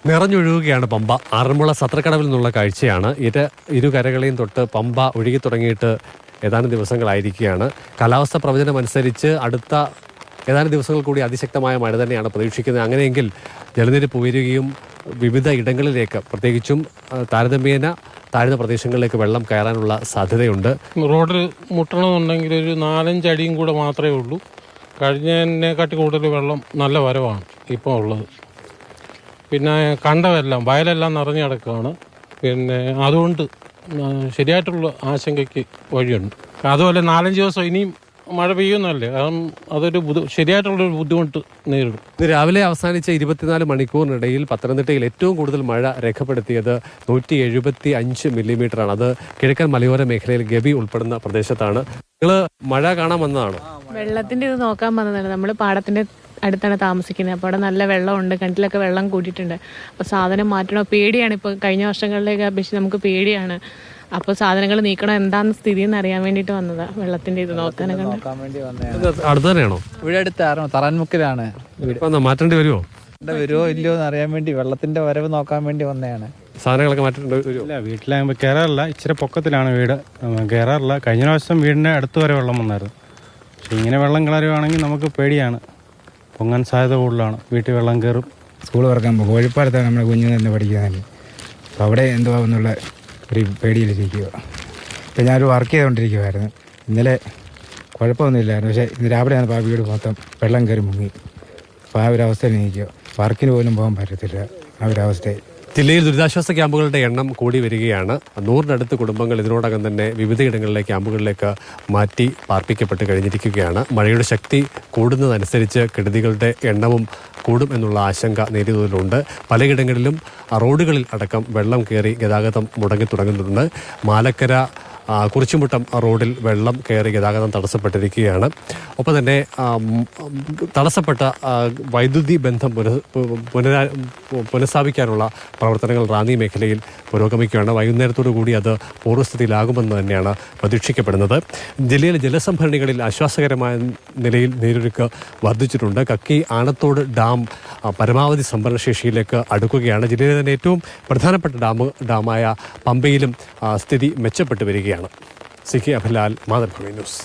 നിറഞ്ഞൊഴുകുകയാണ് പമ്പ. ആറന്മുള സത്രക്കടവിൽ നിന്നുള്ള കാഴ്ചയാണ് ഇത്. ഇരുകരകളെയും തൊട്ട് പമ്പ ഒഴുകി തുടങ്ങിയിട്ട് ഏതാനും ദിവസങ്ങളായിരിക്കുകയാണ്. കാലാവസ്ഥ പ്രവചനം അനുസരിച്ച് അടുത്ത ഏതാനും ദിവസങ്ങൾ കൂടി അതിശക്തമായ മഴ തന്നെയാണ് പ്രതീക്ഷിക്കുന്നത്. അങ്ങനെയെങ്കിൽ ജലനിരപ്പ് ഉയരുകയും വിവിധ ഇടങ്ങളിലേക്ക്, പ്രത്യേകിച്ചും താരതമ്യേന താഴ്ന്ന പ്രദേശങ്ങളിലേക്ക് വെള്ളം കയറാനുള്ള സാധ്യതയുണ്ട്. റോഡിൽ മുട്ടണമെന്നുണ്ടെങ്കിൽ ഒരു 4-5 അടിയും കൂടെ മാത്രമേ ഉള്ളൂ. കഴിഞ്ഞതിനെക്കാട്ടി കൂടുതൽ വെള്ളം നല്ല വരവാണ് ഇപ്പോൾ ഉള്ളത്. പിന്നെ കണ്ടമെല്ലാം വയലെല്ലാം നിറഞ്ഞു കിടക്കുകയാണ്. പിന്നെ അതുകൊണ്ട് ശരിയായിട്ടുള്ള ആശങ്കയ്ക്ക് വഴിയുണ്ട്. അതുപോലെ 4-5 ദിവസം ഇനിയും മഴ പെയ്യുന്നല്ലേ, കാരണം അതൊരു ശരിയായിട്ടുള്ളൊരു ബുദ്ധിമുട്ട് നേരിടും. ഇന്ന് രാവിലെ അവസാനിച്ച 24 മണിക്കൂറിനിടയിൽ പത്തനംതിട്ടയിൽ ഏറ്റവും കൂടുതൽ മഴ രേഖപ്പെടുത്തിയത് 175 മില്ലിമീറ്ററാണ്. അത് കിഴക്കൻ മലയോര മേഖലയിൽ ഗവി ഉൾപ്പെടുന്ന പ്രദേശത്താണ്. നിങ്ങൾ മഴ കാണാൻ വന്നതാണോ? വെള്ളത്തിന്റെ ഇത് നോക്കാൻ വന്നതാണ്. നമ്മൾ പാടത്തിന്റെ അടുത്താണ് താമസിക്കുന്നത്. അപ്പോൾ അവിടെ നല്ല വെള്ളമുണ്ട്, കിണറ്റിലൊക്കെ വെള്ളം കൂട്ടിയിട്ടുണ്ട്. അപ്പോൾ സാധനം മാറ്റണോ പേടിയാണ്. ഇപ്പോൾ കഴിഞ്ഞ വർഷങ്ങളിലേക്ക് അപേക്ഷിച്ച് നമുക്ക് പേടിയാണ്. അപ്പോൾ സാധനങ്ങൾ നീക്കണം, എന്താണ് സ്ഥിതി എന്ന് അറിയാൻ വേണ്ടിയിട്ട് വന്നതാ. വെള്ളത്തിന്റെ ഇത് നോക്കാനൊക്കെ അടുത്ത് തന്നെയാണോ? ഇവിടെ അടുത്താണോ? തറാൻമുക്കിലാണ്. മാറ്റേണ്ടി വരുമോ? വരുമോ ഇല്ലയോ എന്ന് അറിയാൻ വേണ്ടി, വെള്ളത്തിന്റെ വരവ് നോക്കാൻ വേണ്ടി വന്നതാണ്. സാധനങ്ങളൊക്കെ മാറ്റേണ്ടി വരുമോ? ഇല്ല, വീട്ടിലാകുമ്പോൾ കയറാറില്ല. ഇച്ചിരി പൊക്കത്തിലാണ് വീട്, കയറാറില്ല. കഴിഞ്ഞ പ്രാവശ്യം വീടിൻ്റെ അടുത്ത് വരെ വെള്ളം വന്നായിരുന്നു. പക്ഷെ ഇങ്ങനെ വെള്ളം കയറുകയാണെങ്കിൽ നമുക്ക് പേടിയാണ്, പൊങ്ങാൻ സാധ്യത കൂടുതലാണ്. വീട്ടിൽ വെള്ളം കയറും. സ്കൂൾ തുറക്കുമ്പോൾ കോഴിപ്പാടത്താണ് നമ്മുടെ കുഞ്ഞിനെ തന്നെ പഠിക്കുന്നത്. അപ്പോൾ അവിടെ എന്തുവാ എന്നുള്ള ഒരു പേടിയിലിരിക്കുക. ഇപ്പം ഞാനൊരു വർക്ക് ചെയ്തുകൊണ്ടിരിക്കുമായിരുന്നു. ഇന്നലെ കുഴപ്പമൊന്നുമില്ലായിരുന്നു. പക്ഷേ ഇന്ന് രാവിലെയാണ് ആ വീട് മൊത്തം വെള്ളം കയറി മുങ്ങി. അപ്പോൾ ആ ഒരു അവസ്ഥയിൽ നിൽക്കുക. വർക്കിന് പോലും പോകാൻ പറ്റത്തില്ല ആ ഒരു അവസ്ഥയിൽ. ജില്ലയിൽ ദുരിതാശ്വാസ ക്യാമ്പുകളുടെ എണ്ണം കൂടി വരികയാണ്. 100-നടുത്ത് കുടുംബങ്ങൾ ഇതിനോടകം തന്നെ വിവിധയിടങ്ങളിലെ ക്യാമ്പുകളിലേക്ക് മാറ്റി പാർപ്പിക്കപ്പെട്ട് കഴിഞ്ഞിരിക്കുകയാണ്. മഴയുടെ ശക്തി കൂടുന്നതനുസരിച്ച് കെടുതികളുടെ എണ്ണവും കൂടും എന്നുള്ള ആശങ്ക നേരിയ തോതിലുണ്ട്. പലയിടങ്ങളിലും റോഡുകളിൽ അടക്കം വെള്ളം കയറി ഗതാഗതം മുടങ്ങി തുടങ്ങുന്നുണ്ട്. മാലക്കര കുറിച്ചുമുട്ടം റോഡിൽ വെള്ളം കയറി ഗതാഗതം തടസ്സപ്പെട്ടിരിക്കുകയാണ്. ഒപ്പം തന്നെ തടസ്സപ്പെട്ട വൈദ്യുതി ബന്ധം പുനഃസ്ഥാപിക്കാനുള്ള പ്രവർത്തനങ്ങൾ റാന്നി മേഖലയിൽ പുരോഗമിക്കുകയാണ്. വൈകുന്നേരത്തോടു കൂടി അത് പൂർവ്വസ്ഥിതിയിലാകുമെന്ന് തന്നെയാണ് പ്രതീക്ഷിക്കപ്പെടുന്നത്. ജില്ലയിലെ ജലസംഭരണികളിൽ ആശ്വാസകരമായ നിലയിൽ നീരൊഴുക്ക് വർദ്ധിച്ചിട്ടുണ്ട്. കക്കി ആനത്തോട് ഡാം പരമാവധി സംഭരണശേഷിയിലേക്ക് അടുക്കുകയാണ്. ജില്ലയിലെ തന്നെ ഏറ്റവും പ്രധാനപ്പെട്ട ഡാമായ പമ്പയിലും സ്ഥിതി മെച്ചപ്പെട്ടു വരികയാണ്. സിക്കി അഭിലാൽ, മാതൃഭൂമി ന്യൂസ്.